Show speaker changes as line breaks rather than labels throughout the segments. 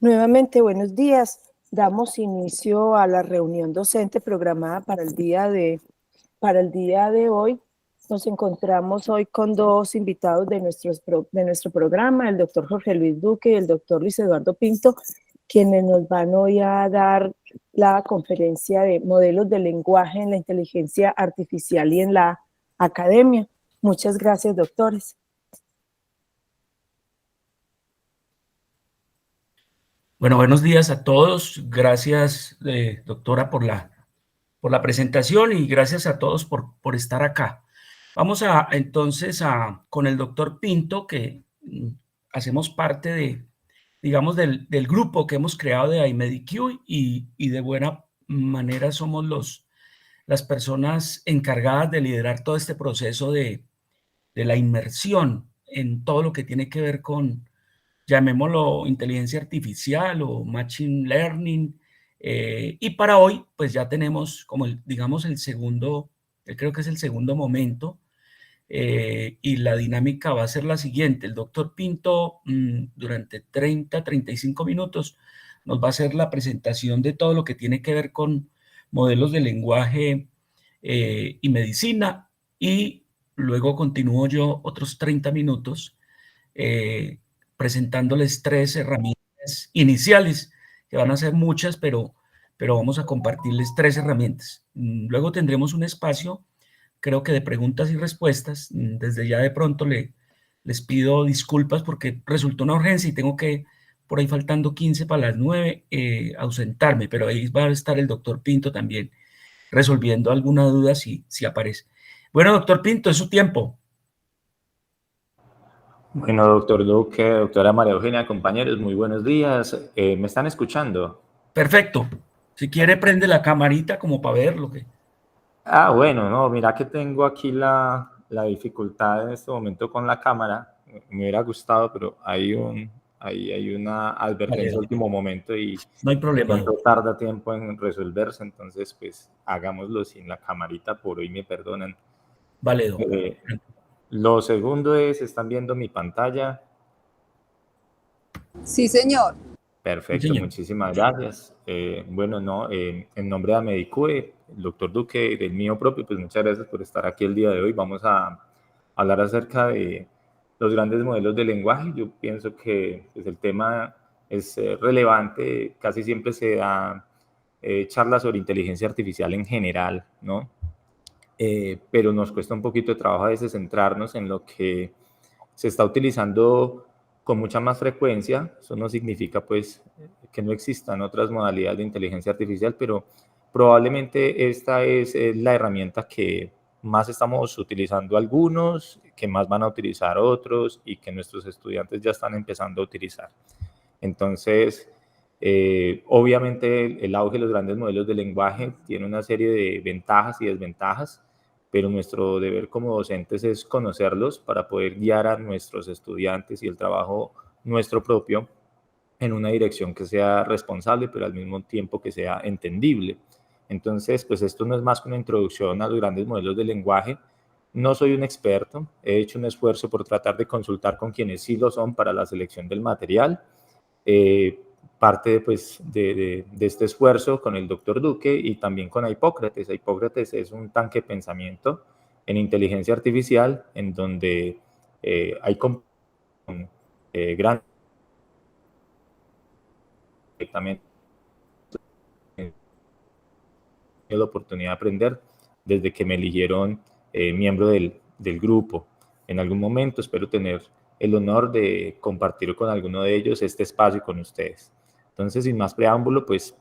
Nuevamente, buenos días. Damos inicio a la reunión docente programada para el día de hoy. Nos encontramos hoy con dos invitados de nuestro programa, el doctor Jorge Luis Duque y el doctor Luis Eduardo Pinto, quienes nos van hoy a dar la conferencia de modelos de lenguaje en la inteligencia artificial y en la academia. Muchas gracias, doctores.
Bueno, buenos días a todos. Gracias, doctora, por la presentación y gracias a todos por estar acá. Vamos entonces con el doctor Pinto, que hacemos parte digamos, del grupo que hemos creado de iMediQ y de buena manera somos las personas encargadas de liderar todo este proceso de la inmersión en todo lo que tiene que ver con, llamémoslo, inteligencia artificial o machine learning. Y para hoy, pues ya tenemos como, digamos, creo que es el segundo momento, y la dinámica va a ser la siguiente. El doctor Pinto, durante 35 minutos, nos va a hacer la presentación de todo lo que tiene que ver con modelos de lenguaje y medicina, y luego continúo yo otros 30 minutos eh, presentándoles 3 herramientas iniciales, que van a ser muchas, pero vamos a compartirles 3 herramientas. Luego tendremos un espacio, creo que de preguntas y respuestas. Desde ya de pronto les pido disculpas porque resultó una urgencia y tengo que, por ahí faltando 15 para las 9, ausentarme, pero ahí va a estar el doctor Pinto también resolviendo alguna duda si aparece. Bueno, doctor Pinto, es su tiempo.
Bueno, doctor Duque, doctora María Eugenia, compañeros, muy buenos días. ¿Me están escuchando?
Perfecto. Si quiere, prende la camarita como para ver lo que...
Bueno, no, mira que tengo aquí la dificultad en este momento con la cámara. Me hubiera gustado, pero hay una advertencia
Vale,
último momento y
no hay
de
problema.
pronto tarda tiempo en resolverse, entonces pues hagámoslo sin la camarita, por hoy me perdonan.
Vale, doctor.
Lo segundo es, ¿están viendo mi pantalla?
Sí, señor.
Perfecto,
Sí, señor.
muchísimas gracias. Bueno, no, en nombre de Amedicue, el doctor Duque, del mío propio, pues muchas gracias por estar aquí el día de hoy. Vamos a hablar acerca de los grandes modelos de lenguaje. Yo pienso que pues, el tema es relevante, casi siempre se da charlas sobre inteligencia artificial en general, ¿no? Pero nos cuesta un poquito de trabajo a veces centrarnos en lo que se está utilizando con mucha más frecuencia. Eso no significa pues que no existan otras modalidades de inteligencia artificial, pero probablemente esta es la herramienta que más estamos utilizando algunos, que más van a utilizar otros y que nuestros estudiantes ya están empezando a utilizar. Entonces, obviamente el auge de los grandes modelos de lenguaje tiene una serie de ventajas y desventajas, pero nuestro deber como docentes es conocerlos para poder guiar a nuestros estudiantes y el trabajo nuestro propio en una dirección que sea responsable, pero al mismo tiempo que sea entendible. Entonces, pues esto no es más que una introducción a los grandes modelos de lenguaje. No soy un experto, he hecho un esfuerzo por tratar de consultar con quienes sí lo son para la selección del material. Parte pues, de este esfuerzo con el doctor Duque y también con Hipócrates. Hipócrates es un tanque de pensamiento en inteligencia artificial en donde hay grandes directamente la oportunidad de aprender desde que me eligieron miembro del grupo. En algún momento espero tener el honor de compartir con alguno de ellos este espacio con ustedes. Entonces, sin más preámbulo, pues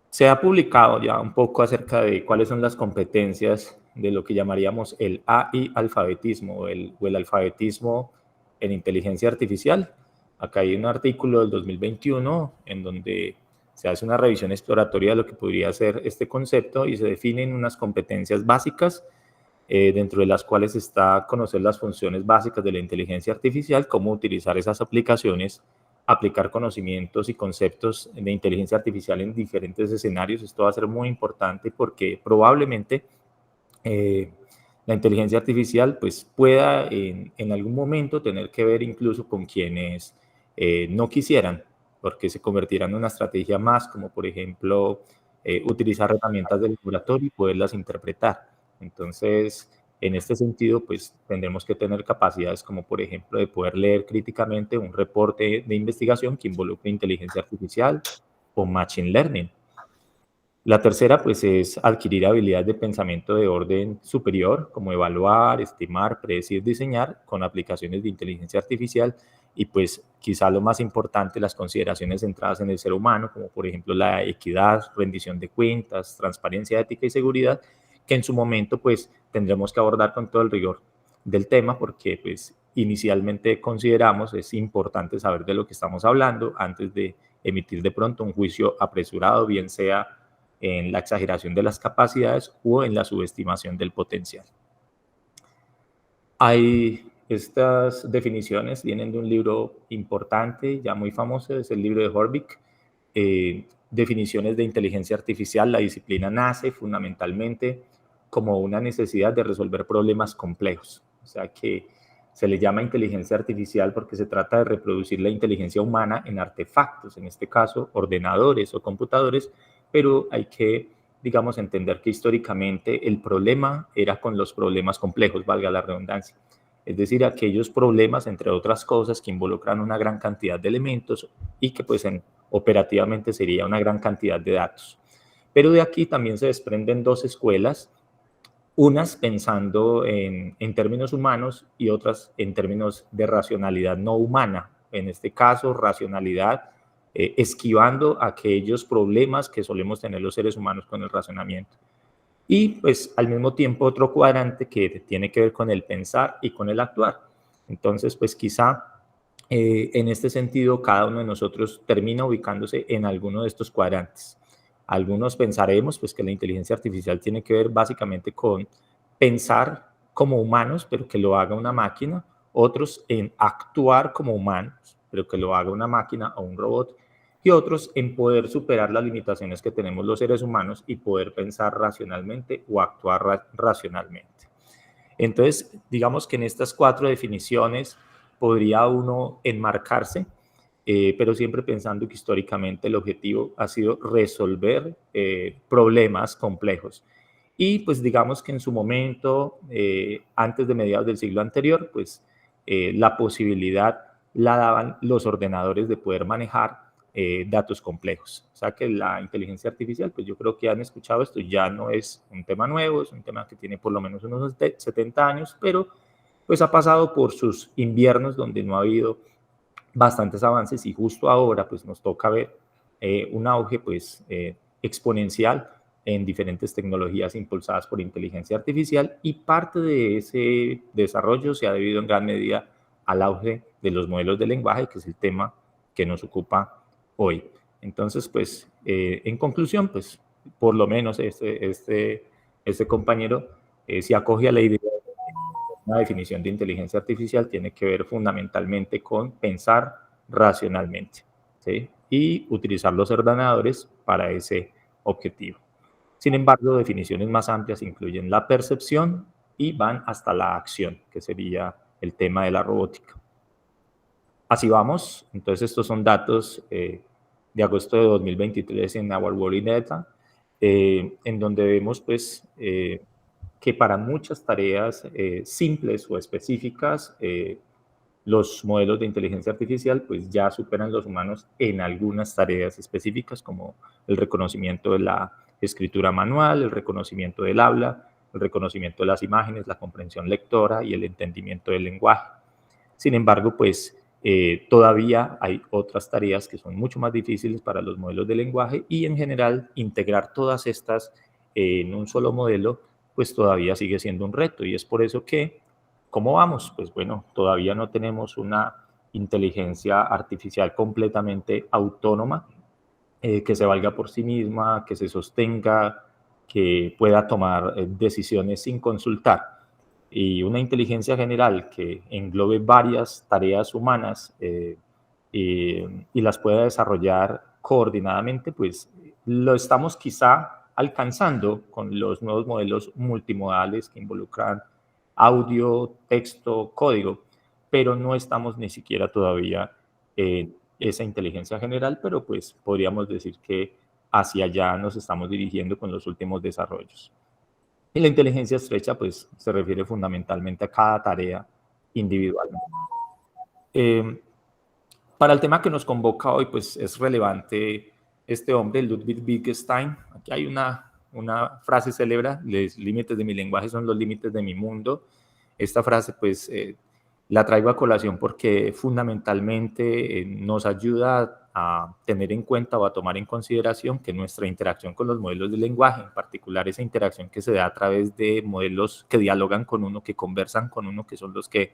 se ha publicado ya un poco acerca de cuáles son las competencias de lo que llamaríamos el AI alfabetismo o el alfabetismo en inteligencia artificial. Acá hay un artículo del 2021 en donde se hace una revisión exploratoria de lo que podría ser este concepto y se definen unas competencias básicas, dentro de las cuales está conocer las funciones básicas de la inteligencia artificial, cómo utilizar esas aplicaciones, aplicar conocimientos y conceptos de inteligencia artificial en diferentes escenarios. Esto va a ser muy importante porque probablemente la inteligencia artificial pues, pueda en algún momento tener que ver incluso con quienes no quisieran, porque se convirtiera en una estrategia más, como por ejemplo utilizar herramientas del laboratorio y poderlas interpretar. Entonces, en este sentido, pues tendremos que tener capacidades como por ejemplo de poder leer críticamente un reporte de investigación que involucre inteligencia artificial o machine learning. La tercera, pues, es adquirir habilidades de pensamiento de orden superior, como evaluar, estimar, predecir, diseñar, con aplicaciones de inteligencia artificial y, pues, quizá lo más importante, las consideraciones centradas en el ser humano, como por ejemplo la equidad, rendición de cuentas, transparencia, ética y seguridad, que en su momento, pues, tendremos que abordar con todo el rigor del tema, porque, pues, inicialmente consideramos es importante saber de lo que estamos hablando antes de emitir de pronto un juicio apresurado, bien sea en la exageración de las capacidades o en la subestimación del potencial. Estas definiciones vienen de un libro importante, ya muy famoso, es el libro de Horvik, Definiciones de inteligencia artificial. La disciplina nace fundamentalmente como una necesidad de resolver problemas complejos, o sea que se le llama inteligencia artificial porque se trata de reproducir la inteligencia humana en artefactos, en este caso ordenadores o computadores, pero hay que, digamos, entender que históricamente el problema era con los problemas complejos, valga la redundancia. Es decir, aquellos problemas, entre otras cosas, que involucran una gran cantidad de elementos y que pues operativamente sería una gran cantidad de datos. Pero de aquí también se desprenden dos escuelas, unas pensando en términos humanos y otras en términos de racionalidad no humana. En este caso, racionalidad esquivando aquellos problemas que solemos tener los seres humanos con el razonamiento. Y pues al mismo tiempo otro cuadrante que tiene que ver con el pensar y con el actuar. Entonces pues quizá en este sentido cada uno de nosotros termina ubicándose en alguno de estos cuadrantes. Algunos pensaremos pues que la inteligencia artificial tiene que ver básicamente con pensar como humanos, pero que lo haga una máquina. Otros en actuar como humanos, pero que lo haga una máquina o un robot. Y otros en poder superar las limitaciones que tenemos los seres humanos y poder pensar racionalmente o actuar racionalmente. Entonces, digamos que en estas cuatro definiciones podría uno enmarcarse, pero siempre pensando que históricamente el objetivo ha sido resolver problemas complejos. Y pues digamos que en su momento, antes de mediados del siglo anterior, pues la posibilidad la daban los ordenadores de poder manejar datos complejos. O sea que la inteligencia artificial, pues yo creo que han escuchado esto, ya no es un tema nuevo, es un tema que tiene por lo menos unos 70 años, pero pues ha pasado por sus inviernos donde no ha habido bastantes avances y justo ahora pues nos toca ver un auge pues exponencial en diferentes tecnologías impulsadas por inteligencia artificial y parte de ese desarrollo se ha debido en gran medida al auge de los modelos de lenguaje, que es el tema que nos ocupa hoy. Entonces, pues, en conclusión, pues, por lo menos este compañero se acoge a la idea de que una definición de inteligencia artificial tiene que ver fundamentalmente con pensar racionalmente, ¿sí? Y utilizar los ordenadores para ese objetivo. Sin embargo, definiciones más amplias incluyen la percepción y van hasta la acción, que sería el tema de la robótica. Así vamos. Entonces, estos son datos de agosto de 2023 en Our World in Data, en donde vemos pues, que para muchas tareas simples o específicas, los modelos de inteligencia artificial pues, ya superan los humanos en algunas tareas específicas, como el reconocimiento de la escritura manual, el reconocimiento del habla, el reconocimiento de las imágenes, la comprensión lectora y el entendimiento del lenguaje. Sin embargo, pues todavía hay otras tareas que son mucho más difíciles para los modelos de lenguaje y en general integrar todas estas en un solo modelo, pues todavía sigue siendo un reto y es por eso que, ¿cómo vamos? Pues bueno, todavía no tenemos una inteligencia artificial completamente autónoma que se valga por sí misma, que se sostenga, que pueda tomar decisiones sin consultar. Y una inteligencia general que englobe varias tareas humanas y las pueda desarrollar coordinadamente, pues lo estamos quizá alcanzando con los nuevos modelos multimodales que involucran audio, texto, código, pero no estamos ni siquiera todavía esa inteligencia general, pero pues podríamos decir que hacia allá nos estamos dirigiendo con los últimos desarrollos. Y la inteligencia estrecha pues se refiere fundamentalmente a cada tarea individualmente. Para el tema que nos convoca hoy, pues es relevante este hombre, Ludwig Wittgenstein. Aquí hay una frase célebre: los límites de mi lenguaje son los límites de mi mundo. Esta frase pues la traigo a colación porque fundamentalmente nos ayuda a tener en cuenta o a tomar en consideración que nuestra interacción con los modelos de lenguaje, en particular esa interacción que se da a través de modelos que dialogan con uno, que conversan con uno, que son los que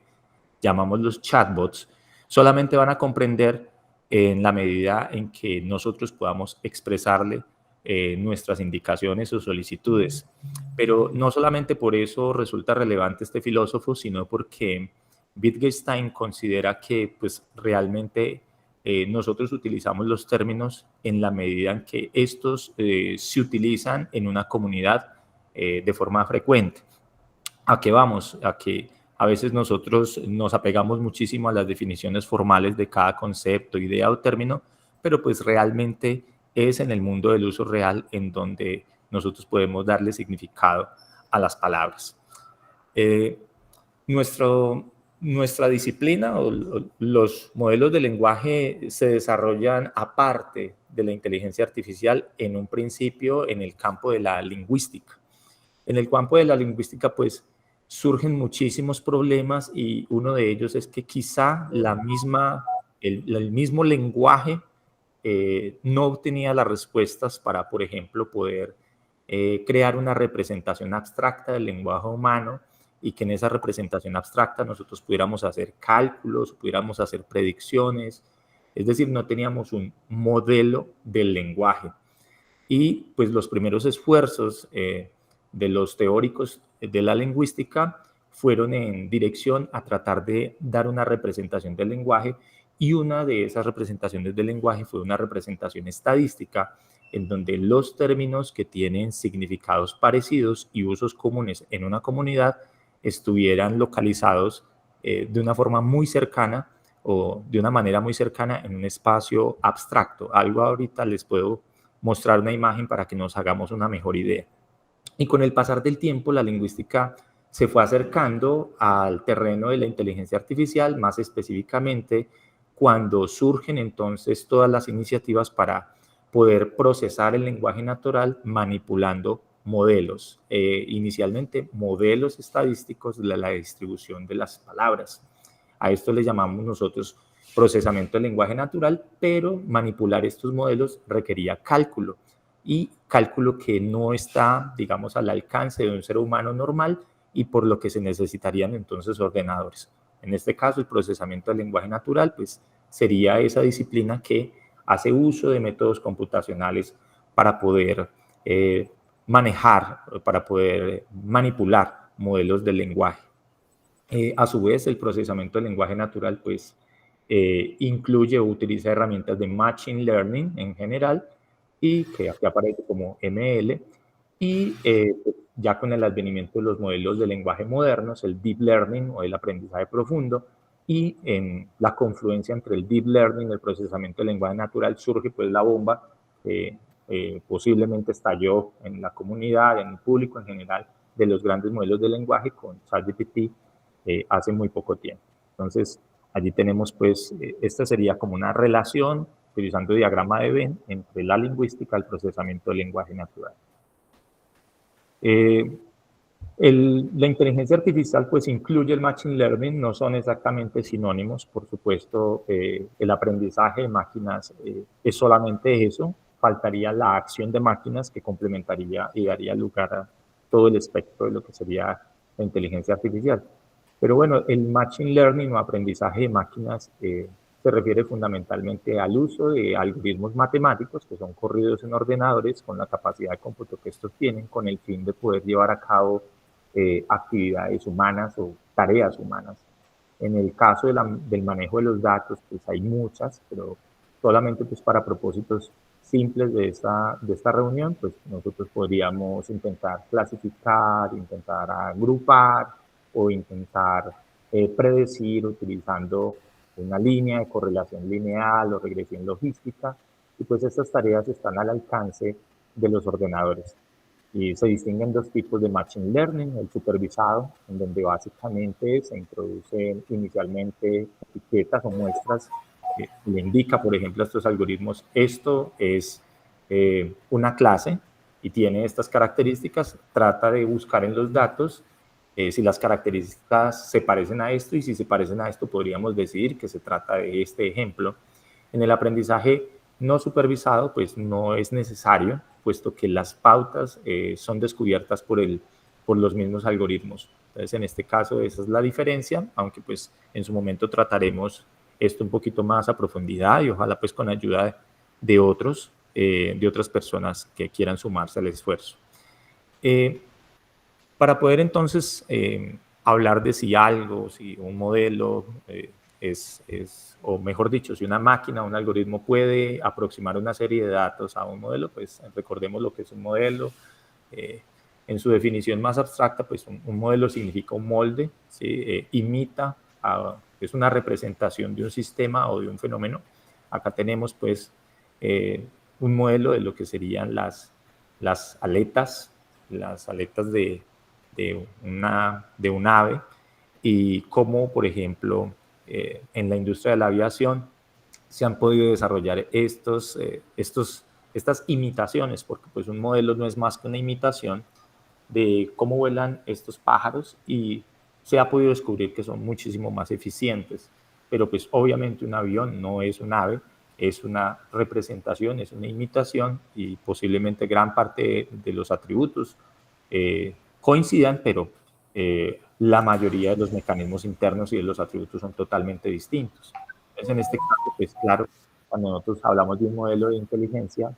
llamamos los chatbots, solamente van a comprender en la medida en que nosotros podamos expresarle nuestras indicaciones o solicitudes. Pero no solamente por eso resulta relevante este filósofo, sino porque Wittgenstein considera que pues, realmente nosotros utilizamos los términos en la medida en que estos se utilizan en una comunidad de forma frecuente. ¿A qué vamos? A que a veces nosotros nos apegamos muchísimo a las definiciones formales de cada concepto, idea o término, pero pues realmente es en el mundo del uso real en donde nosotros podemos darle significado a las palabras. Nuestra disciplina o los modelos de lenguaje se desarrollan aparte de la inteligencia artificial en un principio en el campo de la lingüística. En el campo de la lingüística, pues, surgen muchísimos problemas y uno de ellos es que quizá el mismo lenguaje no obtenía las respuestas para, por ejemplo, poder crear una representación abstracta del lenguaje humano y que en esa representación abstracta nosotros pudiéramos hacer cálculos, pudiéramos hacer predicciones, es decir, no teníamos un modelo del lenguaje. Y pues los primeros esfuerzos de los teóricos de la lingüística fueron en dirección a tratar de dar una representación del lenguaje, y una de esas representaciones del lenguaje fue una representación estadística en donde los términos que tienen significados parecidos y usos comunes en una comunidad estuvieran localizados de una forma muy cercana o de una manera muy cercana en un espacio abstracto. Algo ahorita les puedo mostrar una imagen para que nos hagamos una mejor idea. Y con el pasar del tiempo, la lingüística se fue acercando al terreno de la inteligencia artificial, más específicamente cuando surgen entonces todas las iniciativas para poder procesar el lenguaje natural manipulando modelos, inicialmente modelos estadísticos de la distribución de las palabras. A esto le llamamos nosotros procesamiento del lenguaje natural, pero manipular estos modelos requería cálculo, y cálculo que no está, digamos, al alcance de un ser humano normal, y por lo que se necesitarían entonces ordenadores. En este caso, el procesamiento del lenguaje natural, pues, sería esa disciplina que hace uso de métodos computacionales para poder manejar, para poder manipular modelos del lenguaje. A su vez, el procesamiento del lenguaje natural, pues, incluye o utiliza herramientas de Machine Learning en general, y que aquí aparece como ML, y ya con el advenimiento de los modelos de lenguaje modernos, el Deep Learning o el aprendizaje profundo, y en la confluencia entre el Deep Learning y el procesamiento del lenguaje natural surge pues la bomba que posiblemente estalló en la comunidad, en el público en general, de los grandes modelos de lenguaje con ChatGPT hace muy poco tiempo. Entonces, allí tenemos pues, esta sería como una relación, utilizando el diagrama de Venn, entre la lingüística y el procesamiento del lenguaje natural. La inteligencia artificial pues incluye el Machine Learning, no son exactamente sinónimos, por supuesto. El aprendizaje de máquinas es solamente eso, faltaría la acción de máquinas que complementaría y daría lugar a todo el espectro de lo que sería la inteligencia artificial. Pero bueno, el Machine Learning o aprendizaje de máquinas se refiere fundamentalmente al uso de algoritmos matemáticos que son corridos en ordenadores con la capacidad de cómputo que estos tienen, con el fin de poder llevar a cabo actividades humanas o tareas humanas. En el caso del manejo de los datos, pues hay muchas, pero solamente pues para propósitos simples de esta reunión, pues nosotros podríamos intentar clasificar, intentar agrupar o intentar predecir utilizando una línea de correlación lineal o regresión logística, y pues estas tareas están al alcance de los ordenadores. Y se distinguen dos tipos de Machine Learning: el supervisado, en donde básicamente se introducen inicialmente etiquetas o muestras que le indica, por ejemplo, a estos algoritmos, esto es una clase y tiene estas características, trata de buscar en los datos si las características se parecen a esto, y si se parecen a esto podríamos decir que se trata de este ejemplo. En el aprendizaje no supervisado, pues no es necesario, puesto que las pautas son descubiertas por los mismos algoritmos. Entonces, en este caso, esa es la diferencia, aunque pues en su momento trataremos esto un poquito más a profundidad y ojalá pues con ayuda de otras personas que quieran sumarse al esfuerzo. Para poder entonces hablar de si algo, si un modelo o mejor dicho, si una máquina, un algoritmo puede aproximar una serie de datos a un modelo, pues recordemos lo que es un modelo. En su definición más abstracta, pues un modelo significa un molde, ¿sí? Es una representación de un sistema o de un fenómeno. Acá tenemos pues un modelo de lo que serían las aletas de un ave, y cómo, por ejemplo, en la industria de la aviación se han podido desarrollar estas imitaciones, porque pues un modelo no es más que una imitación de cómo vuelan estos pájaros, y se ha podido descubrir que son muchísimo más eficientes. Pero pues obviamente un avión no es un ave, es una representación, es una imitación, y posiblemente gran parte de los atributos coincidan, pero la mayoría de los mecanismos internos y de los atributos son totalmente distintos. Entonces, en este caso, pues claro, cuando nosotros hablamos de un modelo de inteligencia,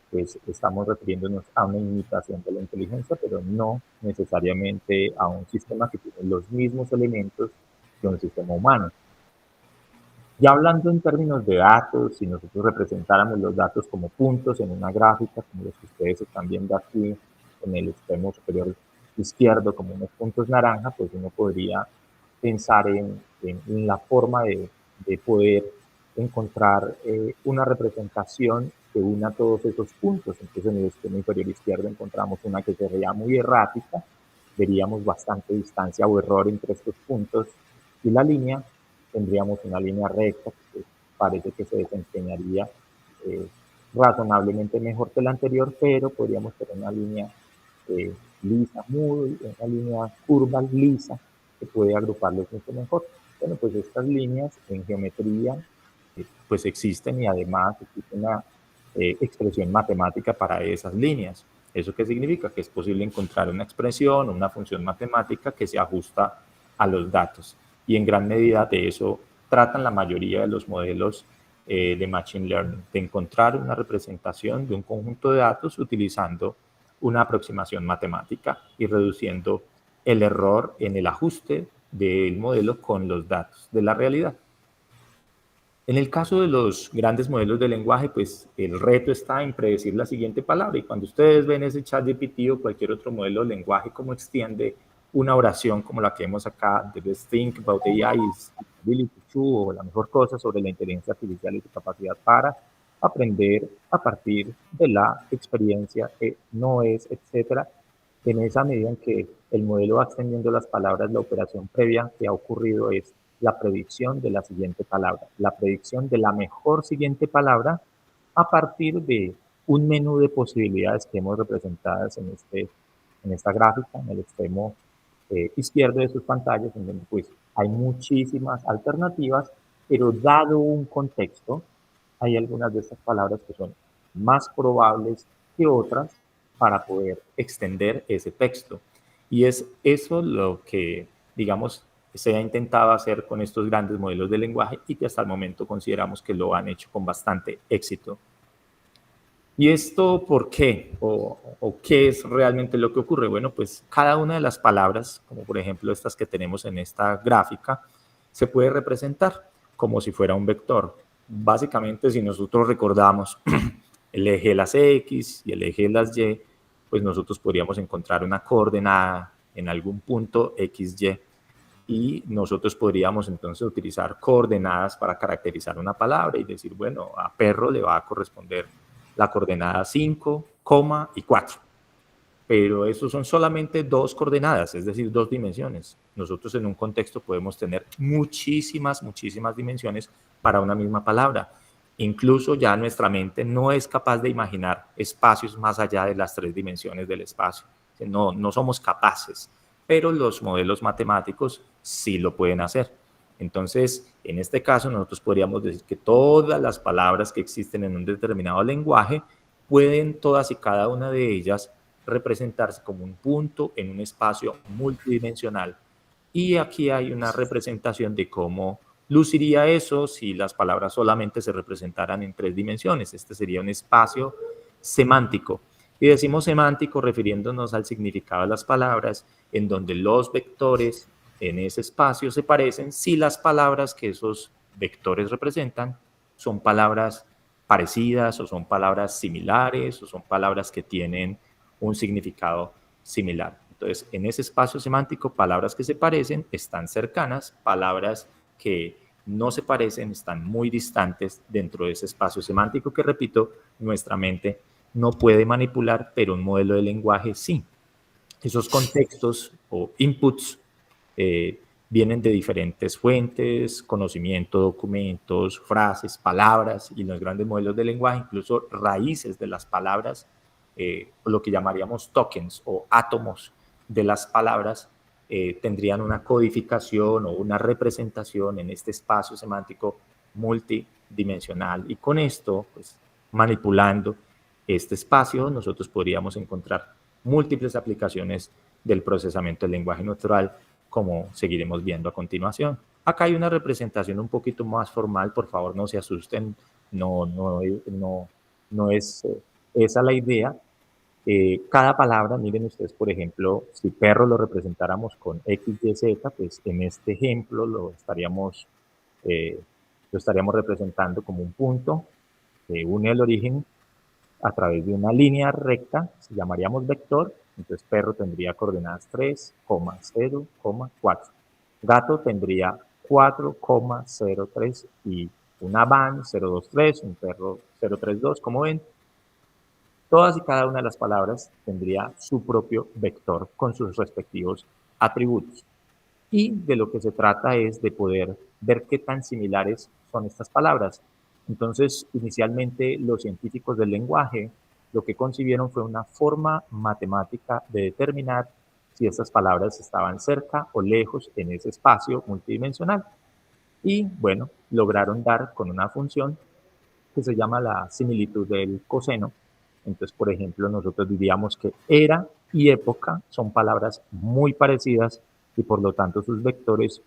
pues estamos refiriéndonos a una imitación de la inteligencia, pero no necesariamente a un sistema que tiene los mismos elementos que un sistema humano. Ya hablando en términos de datos, si nosotros representáramos los datos como puntos en una gráfica, como los que ustedes están viendo aquí en el extremo superior izquierdo, como unos puntos naranja, pues uno podría pensar en la forma de poder encontrar una representación que una todos esos puntos. Entonces, en el extremo inferior izquierdo encontramos una que sería muy errática, veríamos bastante distancia o error entre estos puntos, y la línea, tendríamos una línea recta que parece que se desempeñaría razonablemente mejor que la anterior, pero podríamos tener una línea lisa, una línea curva lisa que puede agruparlos mucho mejor. Bueno, pues estas líneas en geometría pues existen, y además existe una expresión matemática para esas líneas. ¿Eso qué significa? Que es posible encontrar una expresión, una función matemática que se ajusta a los datos. Y en gran medida de eso tratan la mayoría de los modelos de Machine Learning, de encontrar una representación de un conjunto de datos utilizando una aproximación matemática y reduciendo el error en el ajuste del modelo con los datos de la realidad. En el caso de los grandes modelos de lenguaje, pues el reto está en predecir la siguiente palabra, y cuando ustedes ven ese ChatGPT o cualquier otro modelo de lenguaje cómo extiende una oración como la que vemos acá, the best thing about AI is ability to, o la mejor cosa sobre la inteligencia artificial y su capacidad para aprender a partir de la experiencia, no es, etcétera. En esa medida en que el modelo va extendiendo las palabras, la operación previa que ha ocurrido es la predicción de la siguiente palabra, la predicción de la mejor siguiente palabra a partir de un menú de posibilidades que hemos representadas en esta gráfica, en el extremo izquierdo de sus pantallas, en donde pues hay muchísimas alternativas, pero dado un contexto, hay algunas de estas palabras que son más probables que otras para poder extender ese texto. Y es eso lo que, digamos, se ha intentado hacer con estos grandes modelos de lenguaje, y que hasta el momento consideramos que lo han hecho con bastante éxito. ¿Y esto por qué? ¿O qué es realmente lo que ocurre? Bueno, pues cada una de las palabras, como por ejemplo estas que tenemos en esta gráfica, se puede representar como si fuera un vector. Básicamente, si nosotros recordamos el eje de las X y el eje de las Y, pues nosotros podríamos encontrar una coordenada en algún punto XY. y nosotros podríamos entonces utilizar coordenadas para caracterizar una palabra y decir, bueno, a perro le va a corresponder la coordenada 5, y 4. Pero estos son solamente 2 coordenadas, es decir, 2 dimensiones. Nosotros en un contexto podemos tener muchísimas dimensiones para una misma palabra. Incluso ya nuestra mente no es capaz de imaginar espacios más allá de las 3 dimensiones del espacio. No somos capaces, pero los modelos matemáticos sí lo pueden hacer. Entonces, en este caso, nosotros podríamos decir que todas las palabras que existen en un determinado lenguaje pueden todas y cada una de ellas representarse como un punto en un espacio multidimensional. Y aquí hay una representación de cómo luciría eso si las palabras solamente se representaran en 3 dimensiones. Este sería un espacio semántico. Y decimos semántico refiriéndonos al significado de las palabras, en donde los vectores en ese espacio se parecen si las palabras que esos vectores representan son palabras parecidas o son palabras similares o son palabras que tienen un significado similar. Entonces, en ese espacio semántico, palabras que se parecen están cercanas, palabras que no se parecen están muy distantes dentro de ese espacio semántico que, repito, nuestra mente no puede manipular, pero un modelo de lenguaje sí. Esos contextos o inputs vienen de diferentes fuentes, conocimiento, documentos, frases, palabras, y los grandes modelos de lenguaje, incluso raíces de las palabras, lo que llamaríamos tokens o átomos de las palabras, tendrían una codificación o una representación en este espacio semántico multidimensional. Y con esto, pues, manipulando este espacio, nosotros podríamos encontrar múltiples aplicaciones del procesamiento del lenguaje natural, como seguiremos viendo a continuación. Acá hay una representación un poquito más formal, por favor no se asusten, no es esa la idea. Cada palabra, miren ustedes, por ejemplo, si perro lo representáramos con X, Y, Z, pues en este ejemplo lo estaríamos representando como un punto que une el origen a través de una línea recta, se llamaríamos vector. Entonces perro tendría coordenadas 3, 0, 4. Gato tendría 4,03 y una van 023, un perro 032, como ven. Todas y cada una de las palabras tendría su propio vector con sus respectivos atributos. Y de lo que se trata es de poder ver qué tan similares son estas palabras. Entonces, inicialmente los científicos del lenguaje lo que concibieron fue una forma matemática de determinar si estas palabras estaban cerca o lejos en ese espacio multidimensional. Y bueno, lograron dar con una función que se llama la similitud del coseno. Entonces, por ejemplo, nosotros diríamos que era y época son palabras muy parecidas y por lo tanto sus vectores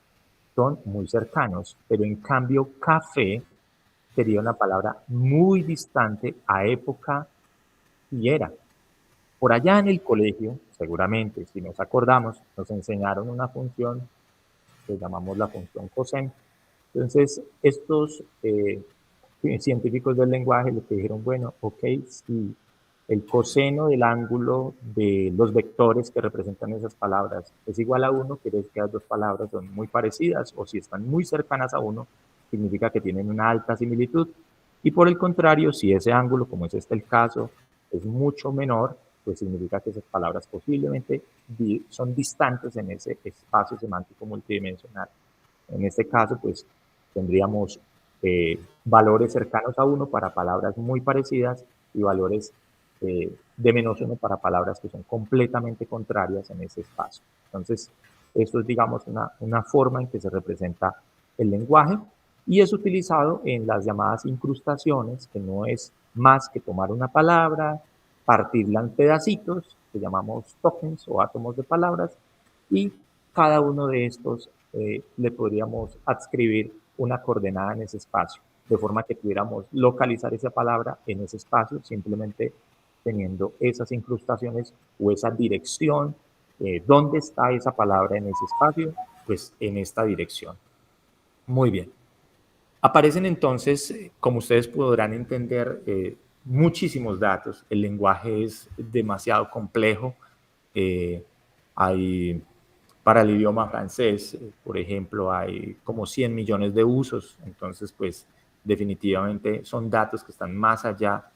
son muy cercanos, pero en cambio café sería una palabra muy distante a época y era. Por allá en el colegio, seguramente, si nos acordamos, nos enseñaron una función que llamamos la función coseno. Entonces, estos científicos del lenguaje lo que dijeron, bueno, ok, si el coseno del ángulo de los vectores que representan esas palabras es igual a 1, quiere decir que las dos palabras son muy parecidas, o si están muy cercanas a 1, significa que tienen una alta similitud. Y por el contrario, si ese ángulo, como es este el caso, es mucho menor, pues significa que esas palabras posiblemente son distantes en ese espacio semántico multidimensional. En este caso, pues tendríamos valores cercanos a 1 para palabras muy parecidas y valores de menos 1 para palabras que son completamente contrarias en ese espacio. Entonces, esto es, digamos, una forma en que se representa el lenguaje y es utilizado en las llamadas incrustaciones, que no es más que tomar una palabra, partirla en pedacitos, que llamamos tokens o átomos de palabras, y cada uno de estos le podríamos adscribir una coordenada en ese espacio, de forma que pudiéramos localizar esa palabra en ese espacio simplemente teniendo esas incrustaciones o esa dirección. ¿Dónde está esa palabra en ese espacio? Pues en esta dirección. Muy bien. Aparecen entonces, como ustedes podrán entender, muchísimos datos. El lenguaje es demasiado complejo. Para el idioma francés, por ejemplo, hay como 100 millones de usos, entonces pues definitivamente son datos que están más allá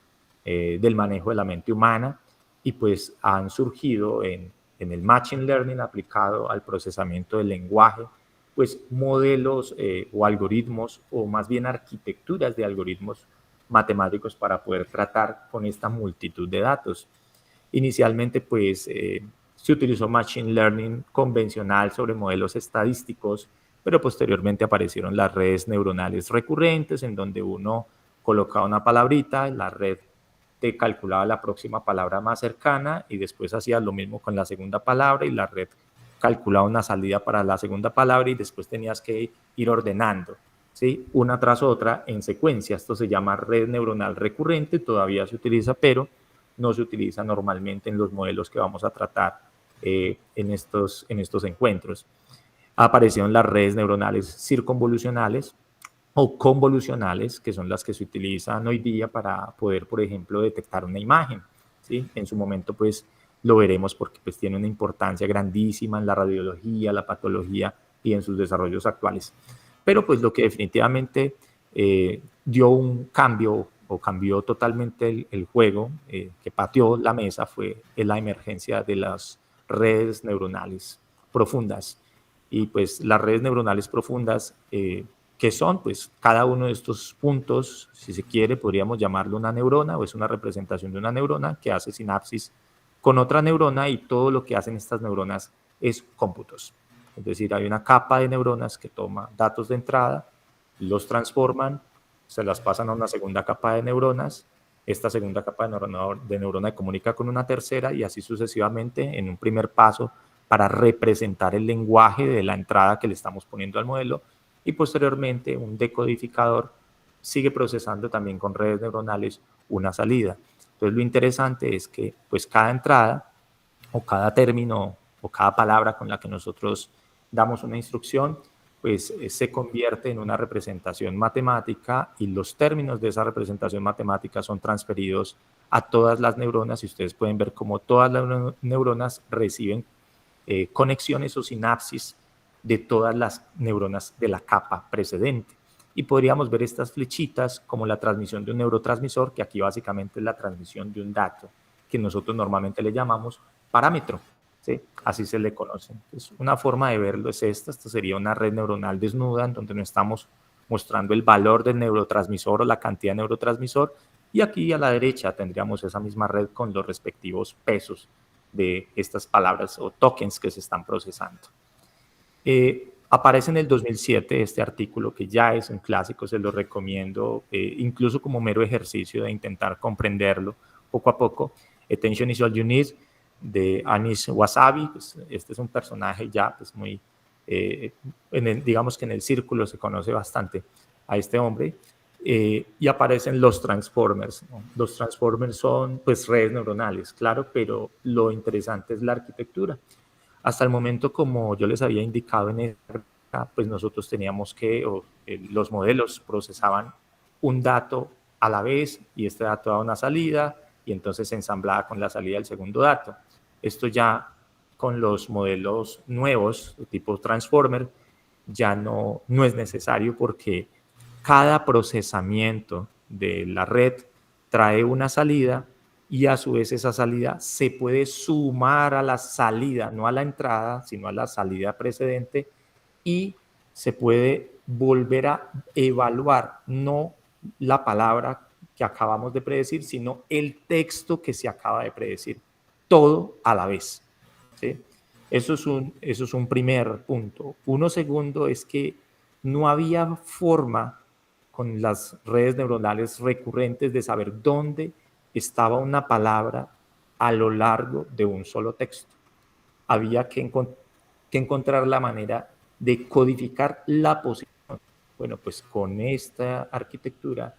del manejo de la mente humana y pues han surgido en el Machine Learning aplicado al procesamiento del lenguaje, pues modelos o algoritmos, o más bien arquitecturas de algoritmos matemáticos para poder tratar con esta multitud de datos. Inicialmente, pues, se utilizó Machine Learning convencional sobre modelos estadísticos, pero posteriormente aparecieron las redes neuronales recurrentes, en donde uno colocaba una palabrita, la red te calculaba la próxima palabra más cercana y después hacías lo mismo con la segunda palabra y la red calculaba una salida para la segunda palabra y después tenías que ir ordenando, ¿sí? Una tras otra en secuencia. Esto se llama red neuronal recurrente, todavía se utiliza, pero no se utiliza normalmente en los modelos que vamos a tratar en estos encuentros. Aparecieron las redes neuronales circunvolucionales o convolucionales, que son las que se utilizan hoy día para poder, por ejemplo, detectar una imagen, ¿sí? En su momento, pues, lo veremos porque pues, tiene una importancia grandísima en la radiología, la patología y en sus desarrollos actuales. Pero pues lo que definitivamente dio un cambio o cambió totalmente el juego, que pateó la mesa, fue la emergencia de las redes neuronales profundas. Y pues las redes neuronales profundas, ¿qué son? Pues cada uno de estos puntos, si se quiere, podríamos llamarlo una neurona o es una representación de una neurona que hace sinapsis con otra neurona y todo lo que hacen estas neuronas es cómputos. Es decir, hay una capa de neuronas que toma datos de entrada, los transforman, se las pasan a una segunda capa de neuronas, esta segunda capa de neurona comunica con una tercera y así sucesivamente en un primer paso para representar el lenguaje de la entrada que le estamos poniendo al modelo y posteriormente un decodificador sigue procesando también con redes neuronales una salida. Entonces lo interesante es que pues cada entrada o cada término o cada palabra con la que nosotros damos una instrucción pues se convierte en una representación matemática y los términos de esa representación matemática son transferidos a todas las neuronas y ustedes pueden ver cómo todas las neuronas reciben conexiones o sinapsis de todas las neuronas de la capa precedente. Y podríamos ver estas flechitas como la transmisión de un neurotransmisor, que aquí básicamente es la transmisión de un dato, que nosotros normalmente le llamamos parámetro, ¿sí? Así se le conoce. Entonces, una forma de verlo es esta sería una red neuronal desnuda, en donde no estamos mostrando el valor del neurotransmisor o la cantidad de neurotransmisor, y aquí a la derecha tendríamos esa misma red con los respectivos pesos de estas palabras o tokens que se están procesando. Aparece en el 2007 este artículo que ya es un clásico, se lo recomiendo, incluso como mero ejercicio de intentar comprenderlo poco a poco. Attention is all you need, de Anish Wasabi. Pues este es un personaje ya pues muy, digamos que en el círculo se conoce bastante a este hombre. Y aparecen los transformers, ¿no? Los transformers son pues redes neuronales, claro, pero lo interesante es la arquitectura. Hasta el momento, como yo les había indicado en esta, pues nosotros teníamos que, los modelos procesaban un dato a la vez y este dato daba una salida y entonces se ensamblaba con la salida del segundo dato. Esto ya con los modelos nuevos, tipo Transformer, ya no es necesario porque cada procesamiento de la red trae una salida y a su vez esa salida se puede sumar a la salida, no a la entrada, sino a la salida precedente y se puede volver a evaluar no la palabra que acabamos de predecir, sino el texto que se acaba de predecir, todo a la vez, ¿sí? Eso es un primer punto. Uno segundo es que no había forma con las redes neuronales recurrentes de saber dónde estaba una palabra a lo largo de un solo texto. Había que encontrar la manera de codificar la posición. Bueno, pues con esta arquitectura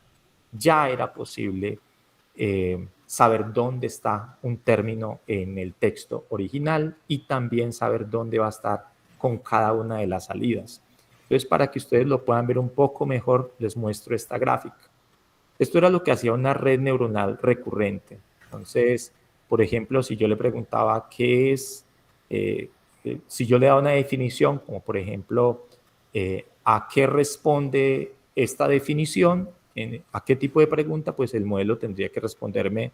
ya era posible saber dónde está un término en el texto original y también saber dónde va a estar con cada una de las salidas. Entonces, para que ustedes lo puedan ver un poco mejor, les muestro esta gráfica. Esto era lo que hacía una red neuronal recurrente. Entonces, por ejemplo, si yo le preguntaba qué es si yo le da una definición, como por ejemplo, ¿a qué responde esta definición? ¿A qué tipo de pregunta? Pues el modelo tendría que responderme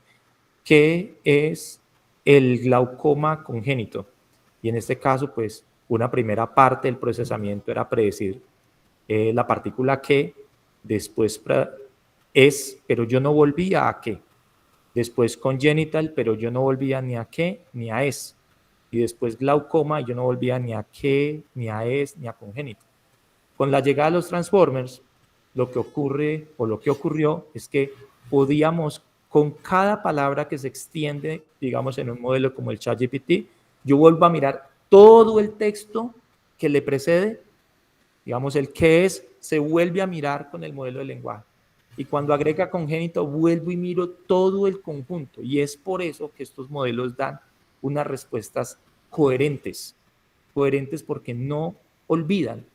qué es el glaucoma congénito. Y en este caso, pues una primera parte del procesamiento era predecir la partícula que, después es, pero yo no volvía a qué. Después congenital, pero yo no volvía ni a qué ni a es. Y después glaucoma, yo no volvía ni a qué, ni a es, ni a congénito. Con la llegada de los transformers, lo que ocurre o lo que ocurrió es que podíamos, con cada palabra que se extiende, digamos en un modelo como el ChatGPT, yo vuelvo a mirar todo el texto que le precede, digamos el qué es, se vuelve a mirar con el modelo de lenguaje. Y cuando agrega congénito, vuelvo y miro todo el conjunto. Y es por eso que estos modelos dan unas respuestas coherentes. Coherentes porque no olvidan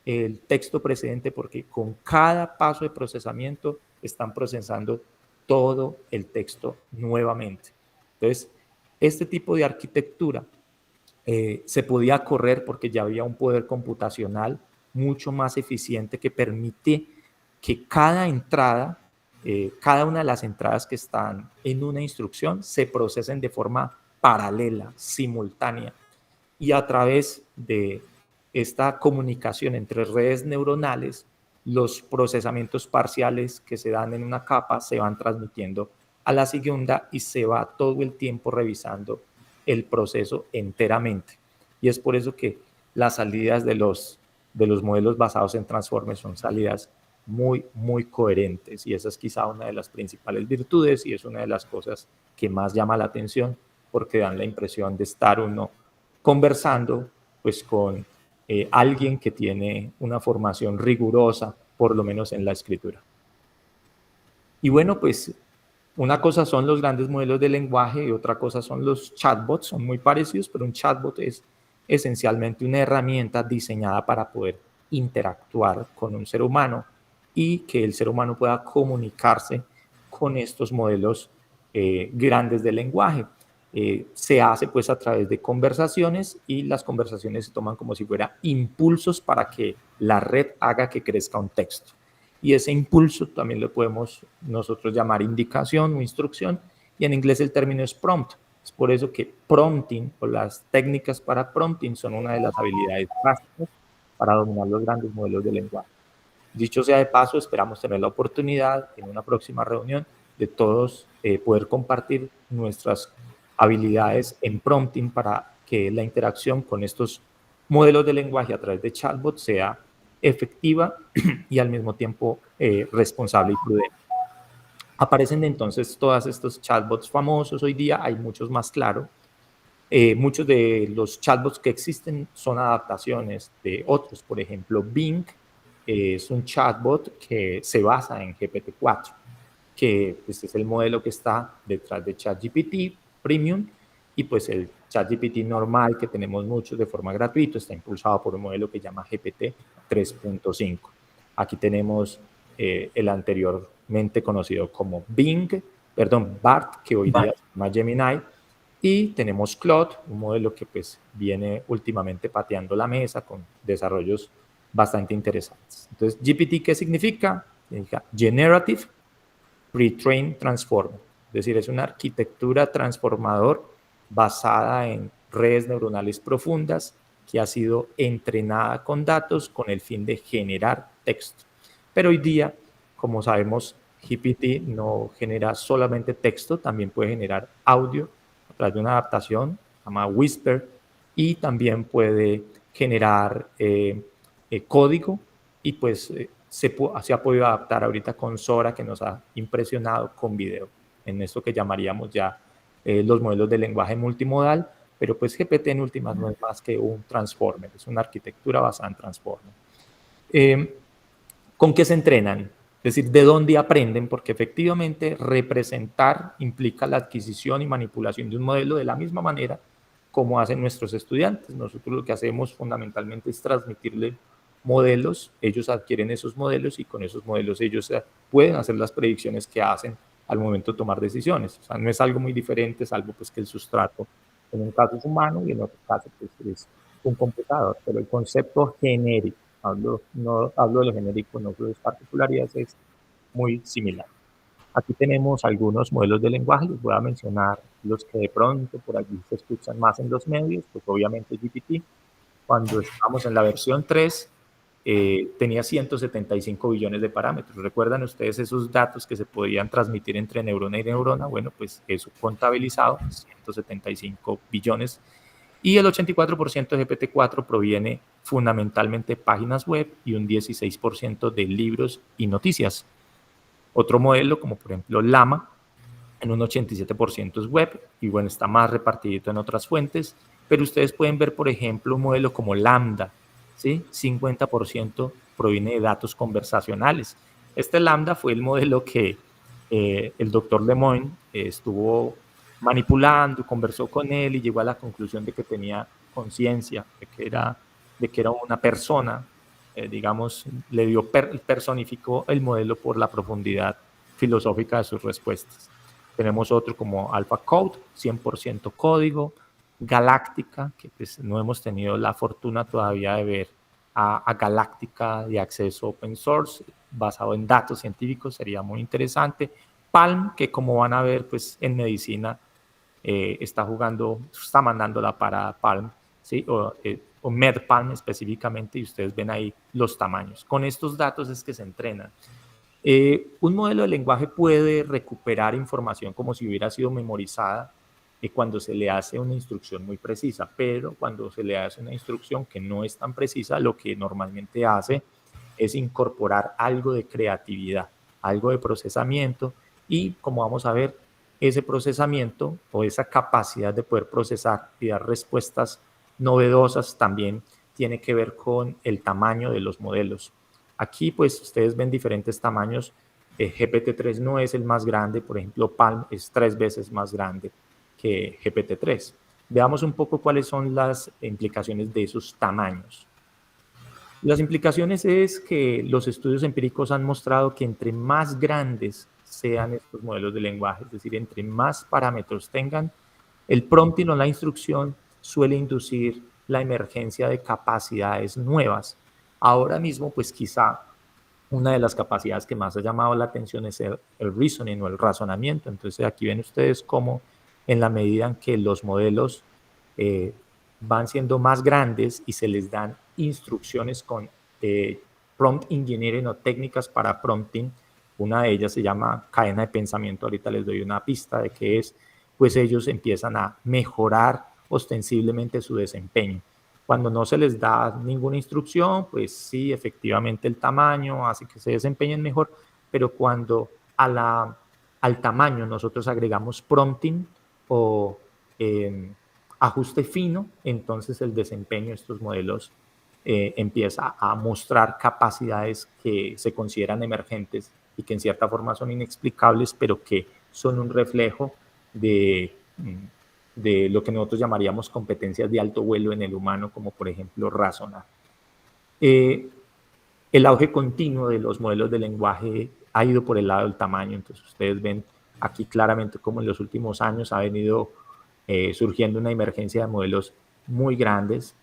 el texto precedente, porque con cada paso de procesamiento están procesando todo el texto nuevamente. Entonces, este tipo de arquitectura se podía correr porque ya había un poder computacional mucho más eficiente que permite que cada entrada, cada una de las entradas que están en una instrucción se procesen de forma paralela, simultánea, y a través de esta comunicación entre redes neuronales, los procesamientos parciales que se dan en una capa se van transmitiendo a la segunda y se va todo el tiempo revisando el proceso enteramente. Y es por eso que las salidas de los modelos basados en transformers son salidas muy, muy coherentes, y esa es quizá una de las principales virtudes y es una de las cosas que más llama la atención, porque dan la impresión de estar uno conversando pues con alguien que tiene una formación rigurosa, por lo menos en la escritura. Y bueno, pues una cosa son los grandes modelos de lenguaje y otra cosa son los chatbots, son muy parecidos, pero un chatbot es esencialmente una herramienta diseñada para poder interactuar con un ser humano y que el ser humano pueda comunicarse con estos modelos grandes de lenguaje. Se hace pues a través de conversaciones, y las conversaciones se toman como si fueran impulsos para que la red haga que crezca un texto. Y ese impulso también lo podemos nosotros llamar indicación o instrucción, y en inglés el término es prompt. Es por eso que prompting o las técnicas para prompting son una de las habilidades básicas para dominar los grandes modelos de lenguaje. Dicho sea de paso, esperamos tener la oportunidad en una próxima reunión de todos poder compartir nuestras habilidades en prompting para que la interacción con estos modelos de lenguaje a través de chatbots sea efectiva y al mismo tiempo responsable y prudente. Aparecen entonces todos estos chatbots famosos hoy día, hay muchos más, claro. Muchos de los chatbots que existen son adaptaciones de otros. Por ejemplo, Bing es un chatbot que se basa en GPT-4, que pues, es el modelo que está detrás de ChatGPT Premium, y pues el ChatGPT normal que tenemos muchos de forma gratuita está impulsado por un modelo que se llama GPT 3.5. Aquí tenemos el anteriormente conocido como BART, que hoy día se llama Gemini, y tenemos Claude, un modelo que pues viene últimamente pateando la mesa con desarrollos bastante interesantes. Entonces, GPT, ¿qué significa? Significa Generative Pre-trained Transformer, es decir, es una arquitectura transformador basada en redes neuronales profundas que ha sido entrenada con datos con el fin de generar texto. Pero hoy día, como sabemos, GPT no genera solamente texto, también puede generar audio a través de una adaptación llamada Whisper, y también puede generar código, y pues se ha podido adaptar ahorita con Sora, que nos ha impresionado con video, en esto que llamaríamos ya los modelos de lenguaje multimodal, pero pues GPT en últimas no es más que un transformer, es una arquitectura basada en transformer. ¿Con qué se entrenan? Es decir, ¿de dónde aprenden? Porque efectivamente representar implica la adquisición y manipulación de un modelo de la misma manera como hacen nuestros estudiantes. Nosotros lo que hacemos fundamentalmente es transmitirle modelos, ellos adquieren esos modelos y con esos modelos ellos pueden hacer las predicciones que hacen al momento de tomar decisiones. O sea, no es algo muy diferente, salvo pues que el sustrato En un caso es humano y en otro caso pues, es un computador, pero el concepto genérico, no hablo de lo genérico, no hablo de las particularidades, es muy similar. Aquí tenemos algunos modelos de lenguaje, les voy a mencionar los que de pronto por allí se escuchan más en los medios, pues obviamente GPT. Cuando estamos en la versión 3, tenía 175 billones de parámetros. ¿Recuerdan ustedes esos datos que se podían transmitir entre neurona y neurona? Bueno, pues eso contabilizado, 175 billones. Y el 84% de GPT-4 proviene fundamentalmente de páginas web y un 16% de libros y noticias. Otro modelo, como por ejemplo Llama, en un 87% es web y bueno, está más repartido en otras fuentes, pero ustedes pueden ver, por ejemplo, un modelo como Lambda, ¿sí? 50% proviene de datos conversacionales. Este Lambda fue el modelo que el doctor Lemoine estuvo manipulando, conversó con él y llegó a la conclusión de que tenía conciencia, de que era una persona, digamos, personificó el modelo por la profundidad filosófica de sus respuestas. Tenemos otro como AlphaCode, 100% código, Galáctica, que pues no hemos tenido la fortuna todavía de ver a Galáctica de acceso open source, basado en datos científicos, sería muy interesante. Palm, que como van a ver, pues en medicina está mandándola para Palm, ¿sí? O MedPalm específicamente, y ustedes ven ahí los tamaños. Con estos datos es que se entrenan. Un modelo de lenguaje puede recuperar información como si hubiera sido memorizada cuando se le hace una instrucción muy precisa, pero cuando se le hace una instrucción que no es tan precisa, lo que normalmente hace es incorporar algo de creatividad, algo de procesamiento y, como vamos a ver, ese procesamiento o esa capacidad de poder procesar y dar respuestas novedosas también tiene que ver con el tamaño de los modelos. Aquí pues ustedes ven diferentes tamaños. GPT-3 no es el más grande, por ejemplo Palm es 3 veces más grande que GPT-3. Veamos un poco cuáles son las implicaciones de esos tamaños. Las implicaciones es que los estudios empíricos han mostrado que entre más grandes sean estos modelos de lenguaje, es decir, entre más parámetros tengan, el prompting o la instrucción suele inducir la emergencia de capacidades nuevas. Ahora mismo, pues quizá una de las capacidades que más ha llamado la atención es el reasoning o el razonamiento. Entonces aquí ven ustedes cómo en la medida en que los modelos van siendo más grandes y se les dan instrucciones con prompt engineering o técnicas para prompting, una de ellas se llama cadena de pensamiento, ahorita les doy una pista de qué es, pues ellos empiezan a mejorar ostensiblemente su desempeño. Cuando no se les da ninguna instrucción, pues sí, efectivamente el tamaño hace que se desempeñen mejor, pero cuando al tamaño nosotros agregamos prompting o ajuste fino, entonces el desempeño de estos modelos empieza a mostrar capacidades que se consideran emergentes y que en cierta forma son inexplicables, pero que son un reflejo de lo que nosotros llamaríamos competencias de alto vuelo en el humano, como por ejemplo razonar. El auge continuo de los modelos de lenguaje ha ido por el lado del tamaño, entonces ustedes ven aquí claramente cómo en los últimos años ha venido surgiendo una emergencia de modelos muy grandes,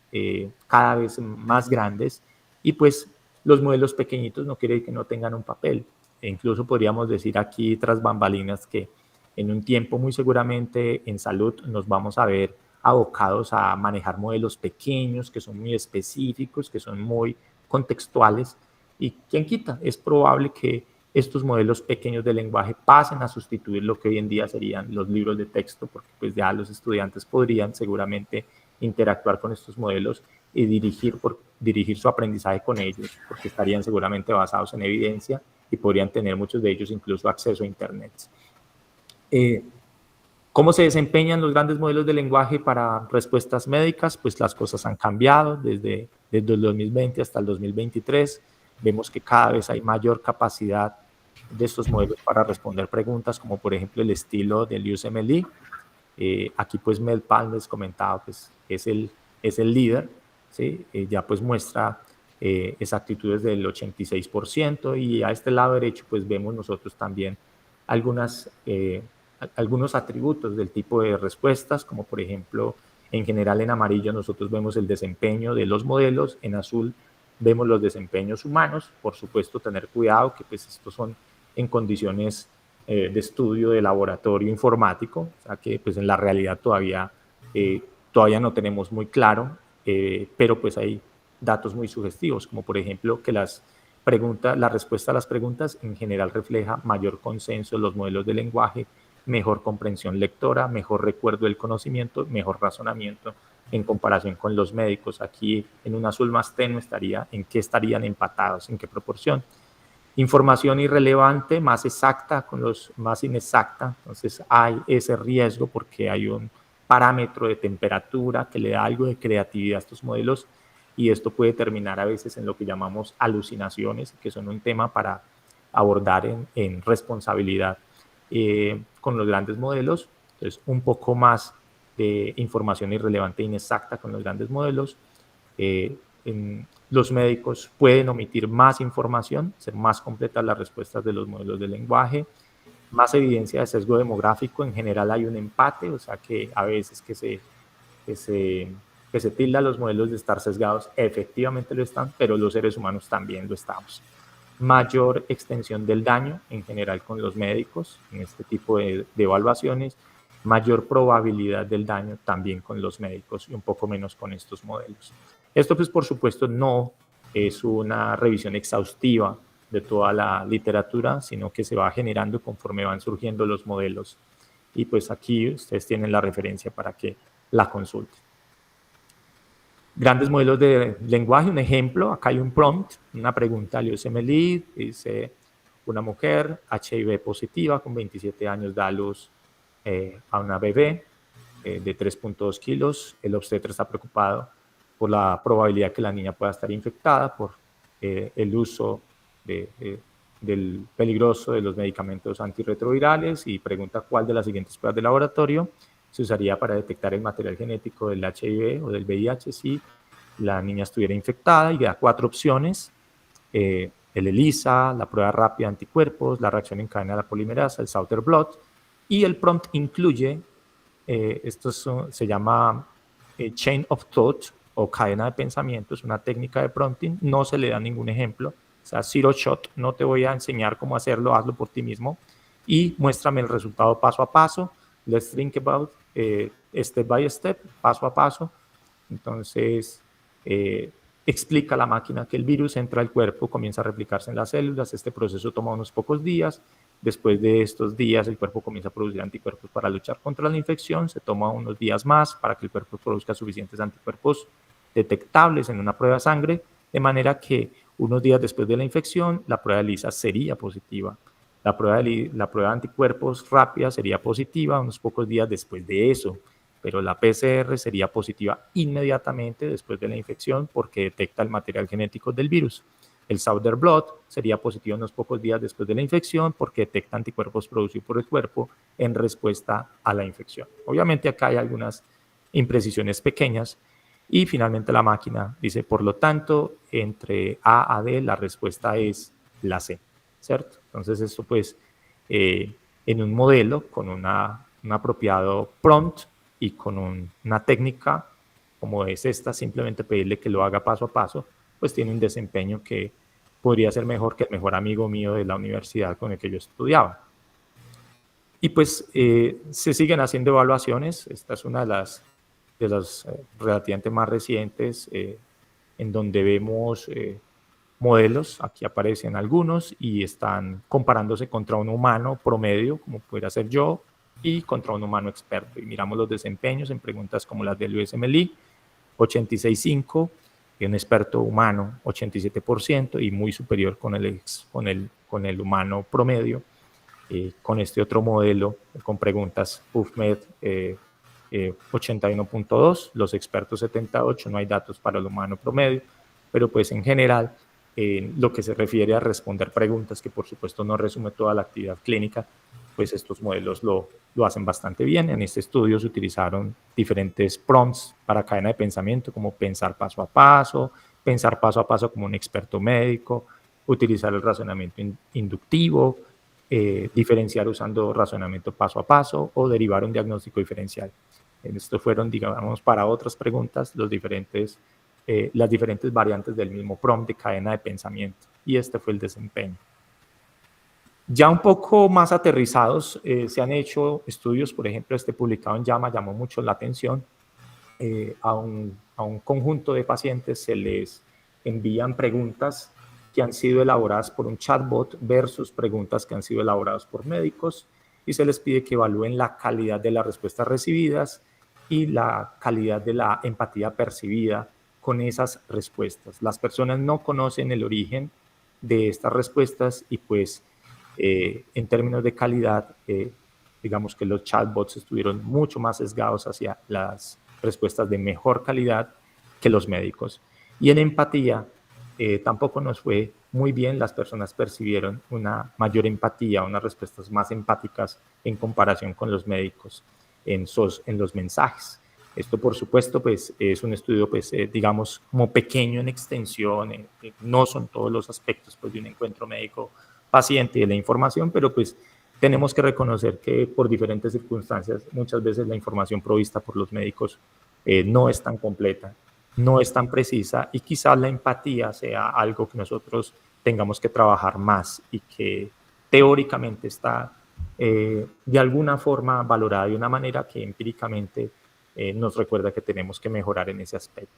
cada vez más grandes, y pues los modelos pequeñitos no quiere decir que no tengan un papel. E incluso podríamos decir aquí tras bambalinas que en un tiempo muy seguramente en salud nos vamos a ver abocados a manejar modelos pequeños que son muy específicos, que son muy contextuales, y quién quita, es probable que estos modelos pequeños de lenguaje pasen a sustituir lo que hoy en día serían los libros de texto, porque pues ya los estudiantes podrían seguramente interactuar con estos modelos y dirigir su aprendizaje con ellos, porque estarían seguramente basados en evidencia y podrían tener muchos de ellos incluso acceso a Internet. ¿Cómo se desempeñan los grandes modelos de lenguaje para respuestas médicas? Pues las cosas han cambiado desde el 2020 hasta el 2023. Vemos que cada vez hay mayor capacidad de estos modelos para responder preguntas, como por ejemplo el estilo del USMLE. Aquí pues MedPalm les comentaba, pues es el líder, ¿sí? Ya pues muestra exactitudes del 86%, y a este lado derecho pues vemos nosotros también algunas algunos atributos del tipo de respuestas, como por ejemplo, en general en amarillo nosotros vemos el desempeño de los modelos, en azul vemos los desempeños humanos. Por supuesto, tener cuidado que pues estos son en condiciones de estudio de laboratorio informático, o sea que pues en la realidad todavía no tenemos muy claro, pero pues hay datos muy sugestivos, como por ejemplo que la respuesta a las preguntas en general refleja mayor consenso en los modelos de lenguaje, mejor comprensión lectora, mejor recuerdo del conocimiento, mejor razonamiento en comparación con los médicos. Aquí en un azul más tenue en qué estarían empatados, en qué proporción. Información irrelevante, más exacta con los más inexacta. Entonces hay ese riesgo porque hay un parámetro de temperatura que le da algo de creatividad a estos modelos, y esto puede terminar a veces en lo que llamamos alucinaciones, que son un tema para abordar en responsabilidad con los grandes modelos. Entonces, un poco más de información irrelevante e inexacta con los grandes modelos. Los médicos pueden omitir más información, ser más completas las respuestas de los modelos de lenguaje. Más evidencia de sesgo demográfico, en general hay un empate, o sea que a veces que se tilda a los modelos de estar sesgados, efectivamente lo están, pero los seres humanos también lo estamos. Mayor extensión del daño, en general con los médicos, en este tipo de evaluaciones, mayor probabilidad del daño también con los médicos y un poco menos con estos modelos. Esto pues por supuesto no es una revisión exhaustiva de toda la literatura, sino que se va generando conforme van surgiendo los modelos. Y pues aquí ustedes tienen la referencia para que la consulten. Grandes modelos de lenguaje, un ejemplo, acá hay un prompt, una pregunta al USMLE, dice una mujer HIV positiva con 27 años da a luz a una bebé de 3.2 kilos, el obstetra está preocupado por la probabilidad que la niña pueda estar infectada por el uso del peligroso de los medicamentos antirretrovirales, y pregunta cuál de las siguientes pruebas de laboratorio se usaría para detectar el material genético del HIV o del VIH si la niña estuviera infectada, y da 4 opciones: el ELISA, la prueba rápida de anticuerpos, la reacción en cadena de la polimerasa, el Sauter blot, y el prompt incluye, se llama Chain of Thought o cadena de pensamiento, es una técnica de prompting, no se le da ningún ejemplo, o sea, zero shot, no te voy a enseñar cómo hacerlo, hazlo por ti mismo, y muéstrame el resultado paso a paso, let's think about step by step, paso a paso. Entonces, explica a la máquina que el virus entra al cuerpo, comienza a replicarse en las células, este proceso toma unos pocos días, después de estos días el cuerpo comienza a producir anticuerpos para luchar contra la infección, se toma unos días más para que el cuerpo produzca suficientes anticuerpos detectables en una prueba de sangre, de manera que unos días después de la infección la prueba de ELISA sería positiva. La prueba de anticuerpos rápida sería positiva unos pocos días después de eso, pero la PCR sería positiva inmediatamente después de la infección porque detecta el material genético del virus. El Sauter blot sería positivo unos pocos días después de la infección porque detecta anticuerpos producidos por el cuerpo en respuesta a la infección. Obviamente acá hay algunas imprecisiones pequeñas. Y finalmente la máquina dice, por lo tanto, entre A a D la respuesta es la C, ¿cierto? Entonces esto pues en un modelo con un apropiado prompt y con una técnica como es esta, simplemente pedirle que lo haga paso a paso, pues tiene un desempeño que podría ser mejor que el mejor amigo mío de la universidad con el que yo estudiaba. Y pues se siguen haciendo evaluaciones. Esta es una de las relativamente más recientes, en donde vemos modelos, aquí aparecen algunos, y están comparándose contra un humano promedio, como pudiera ser yo, y contra un humano experto. Y miramos los desempeños en preguntas como las del USMLE, 86.5, y un experto humano, 87%, y muy superior con el humano promedio. Con este otro modelo, con preguntas PubMed, 81.2, los expertos 78, no hay datos para el humano promedio, pero pues en general, lo que se refiere a responder preguntas, que por supuesto no resume toda la actividad clínica, pues estos modelos lo hacen bastante bien. En este estudio se utilizaron diferentes prompts para cadena de pensamiento, como pensar paso a paso como un experto médico, utilizar el razonamiento inductivo, diferenciar usando razonamiento paso a paso o derivar un diagnóstico diferencial. Estos fueron, digamos, para otras preguntas, las diferentes variantes del mismo prompt de cadena de pensamiento, y este fue el desempeño. Ya un poco más aterrizados, se han hecho estudios, por ejemplo, este publicado en JAMA llamó mucho la atención. A un conjunto de pacientes se les envían preguntas que han sido elaboradas por un chatbot versus preguntas que han sido elaboradas por médicos, y se les pide que evalúen la calidad de las respuestas recibidas y la calidad de la empatía percibida con esas respuestas. Las personas no conocen el origen de estas respuestas y pues en términos de calidad, digamos que los chatbots estuvieron mucho más sesgados hacia las respuestas de mejor calidad que los médicos. Y en empatía tampoco nos fue muy bien. Las personas percibieron una mayor empatía, unas respuestas más empáticas en comparación con los médicos en los mensajes. Esto, por supuesto, pues es un estudio, pues, digamos, como pequeño en extensión. No son todos los aspectos, pues, de un encuentro médico-paciente y de la información, pero pues tenemos que reconocer que por diferentes circunstancias muchas veces la información provista por los médicos no es tan completa, no es tan precisa, y quizás la empatía sea algo que nosotros tengamos que trabajar más y que teóricamente está de alguna forma valorada de una manera que empíricamente nos recuerda que tenemos que mejorar en ese aspecto.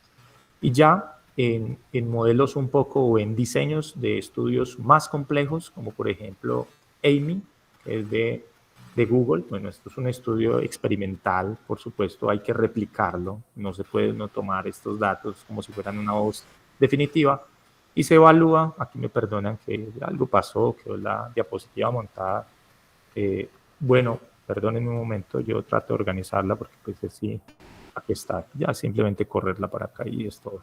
Y ya en modelos un poco o en diseños de estudios más complejos, como por ejemplo Amy, que es de Google. Bueno, esto es un estudio experimental, por supuesto hay que replicarlo, no se puede no tomar estos datos como si fueran una voz definitiva, y se evalúa, aquí me perdonan que algo pasó, quedó la diapositiva montada, bueno, perdónenme un momento, yo trato de organizarla porque pues sí, aquí está, ya simplemente correrla para acá y es todo.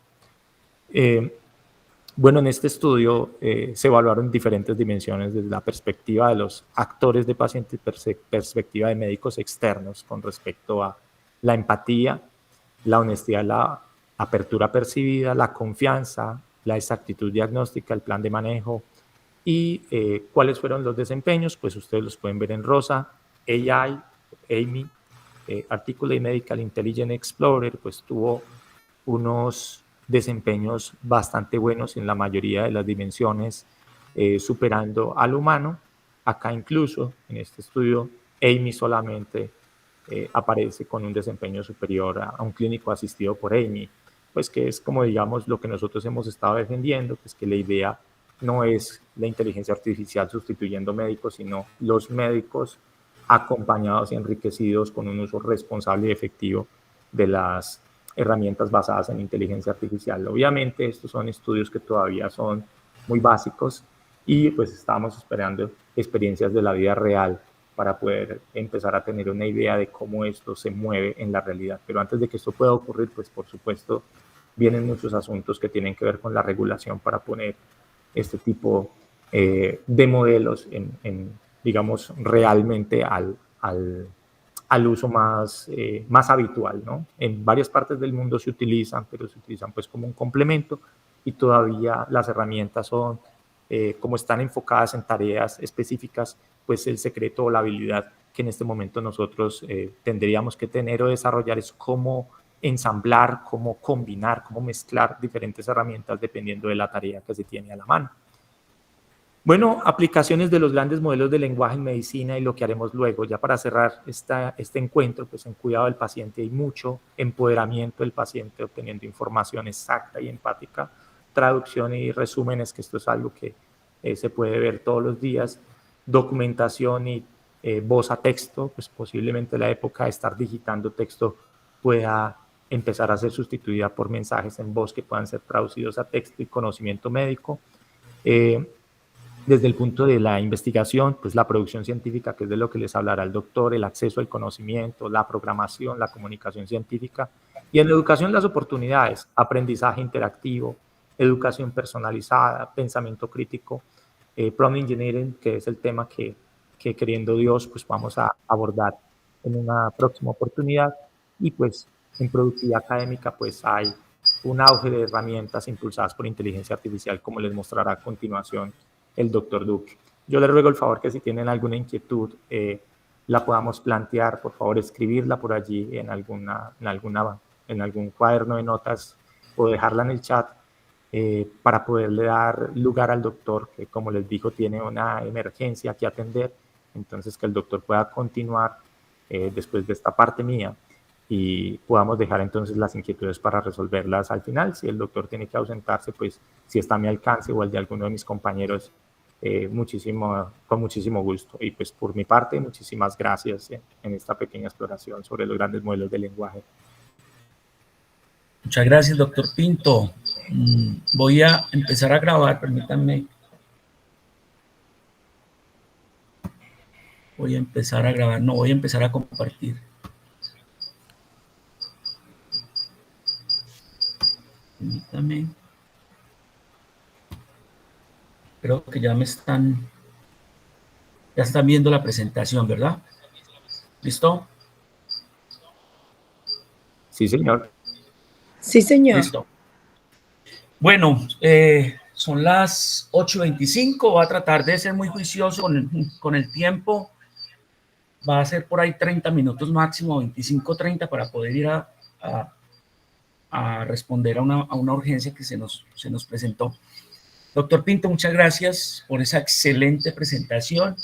Bueno, en este estudio se evaluaron diferentes dimensiones desde la perspectiva de los actores de paciente y perspectiva de médicos externos con respecto a la empatía, la honestidad, la apertura percibida, la confianza, la exactitud diagnóstica, el plan de manejo y cuáles fueron los desempeños. Pues ustedes los pueden ver en rosa. AI, Amy, Articulate Medical Intelligence Explorer, pues tuvo unos desempeños bastante buenos en la mayoría de las dimensiones, superando al humano. Acá incluso en este estudio Amy solamente aparece con un desempeño superior a un clínico asistido por Amy, pues que es como digamos lo que nosotros hemos estado defendiendo, pues que la idea no es la inteligencia artificial sustituyendo médicos, sino los médicos acompañados y enriquecidos con un uso responsable y efectivo de las herramientas basadas en inteligencia artificial. Obviamente estos son estudios que todavía son muy básicos y pues estamos esperando experiencias de la vida real para poder empezar a tener una idea de cómo esto se mueve en la realidad. Pero antes de que esto pueda ocurrir, pues por supuesto vienen muchos asuntos que tienen que ver con la regulación para poner este tipo de modelos digamos, realmente al uso más habitual, ¿no? En varias partes del mundo se utilizan, pero se utilizan pues como un complemento, y todavía las herramientas son, como están enfocadas en tareas específicas, pues el secreto o la habilidad que en este momento nosotros tendríamos que tener o desarrollar es cómo ensamblar, cómo combinar, cómo mezclar diferentes herramientas dependiendo de la tarea que se tiene a la mano. Bueno, aplicaciones de los grandes modelos de lenguaje en medicina y lo que haremos luego. Ya para cerrar este encuentro, pues en cuidado del paciente hay mucho empoderamiento del paciente, obteniendo información exacta y empática, traducción y resúmenes, que esto es algo que se puede ver todos los días, documentación y voz a texto, pues posiblemente la época de estar digitando texto pueda empezar a ser sustituida por mensajes en voz que puedan ser traducidos a texto, y conocimiento médico. Desde el punto de la investigación, pues la producción científica, que es de lo que les hablará el doctor, el acceso al conocimiento, la programación, la comunicación científica, y en la educación las oportunidades, aprendizaje interactivo, educación personalizada, pensamiento crítico, prompt engineering, que es el tema que queriendo Dios, pues vamos a abordar en una próxima oportunidad. Y pues en productividad académica, pues hay un auge de herramientas impulsadas por inteligencia artificial, como les mostrará a continuación el doctor Duque. Yo les ruego el favor que si tienen alguna inquietud, la podamos plantear, por favor escribirla por allí en algún cuaderno de notas o dejarla en el chat para poderle dar lugar al doctor, que como les dijo tiene una emergencia que atender, entonces que el doctor pueda continuar después de esta parte mía y podamos dejar entonces las inquietudes para resolverlas al final. Si el doctor tiene que ausentarse, pues si está a mi alcance o el de alguno de mis compañeros, con muchísimo gusto. Y pues por mi parte, muchísimas gracias en esta pequeña exploración sobre los grandes modelos de lenguaje.
Muchas gracias, doctor Pinto. Voy a empezar a grabar, permítanme. Voy a empezar a grabar, no, voy a empezar a compartir. Permítame. Creo que ya están viendo la presentación, ¿verdad? ¿Listo?
Sí, señor.
Sí, señor.
Listo. Bueno, son las 8:25. Voy a tratar de ser muy juicioso con el tiempo. Va a ser por ahí 30 minutos máximo, 25, 30, para poder ir a responder a una urgencia que se nos presentó. Doctor Pinto, muchas gracias por esa excelente presentación.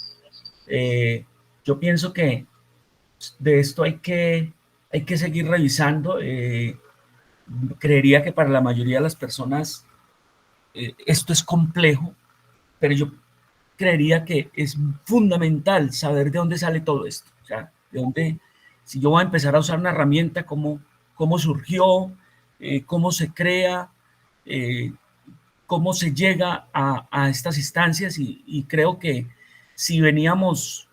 Yo pienso que de esto hay que seguir revisando. Creería que para la mayoría de las personas esto es complejo, pero yo creería que es fundamental saber de dónde sale todo esto. O sea, de dónde, si yo voy a empezar a usar una herramienta, cómo surgió, cómo se crea, cómo se llega a estas instancias y creo que si veníamos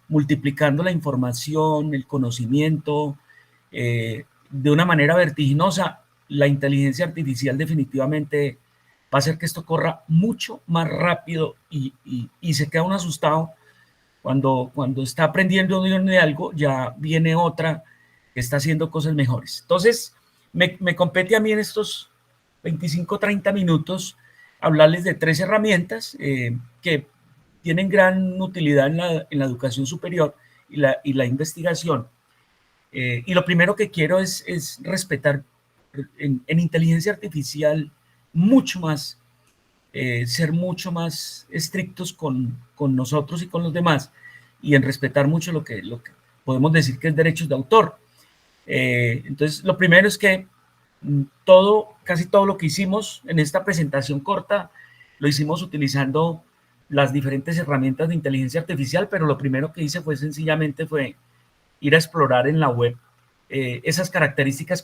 multiplicando la información, el conocimiento de una manera vertiginosa, la inteligencia artificial definitivamente va a hacer que esto corra mucho más rápido y se queda uno asustado cuando está aprendiendo de algo, ya viene otra que está haciendo cosas mejores. Entonces, me compete a mí en estos 25, 30 minutos hablarles de 3 herramientas que tienen gran utilidad en la educación superior y la investigación. Y lo primero que quiero es respetar en inteligencia artificial mucho más, ser mucho más estrictos con nosotros y con los demás y en respetar mucho lo que podemos decir que es derechos de autor. Entonces, lo primero es que casi todo lo que hicimos en esta presentación corta lo hicimos utilizando las diferentes herramientas de inteligencia artificial, pero lo primero que hice fue sencillamente ir a explorar en la web esas características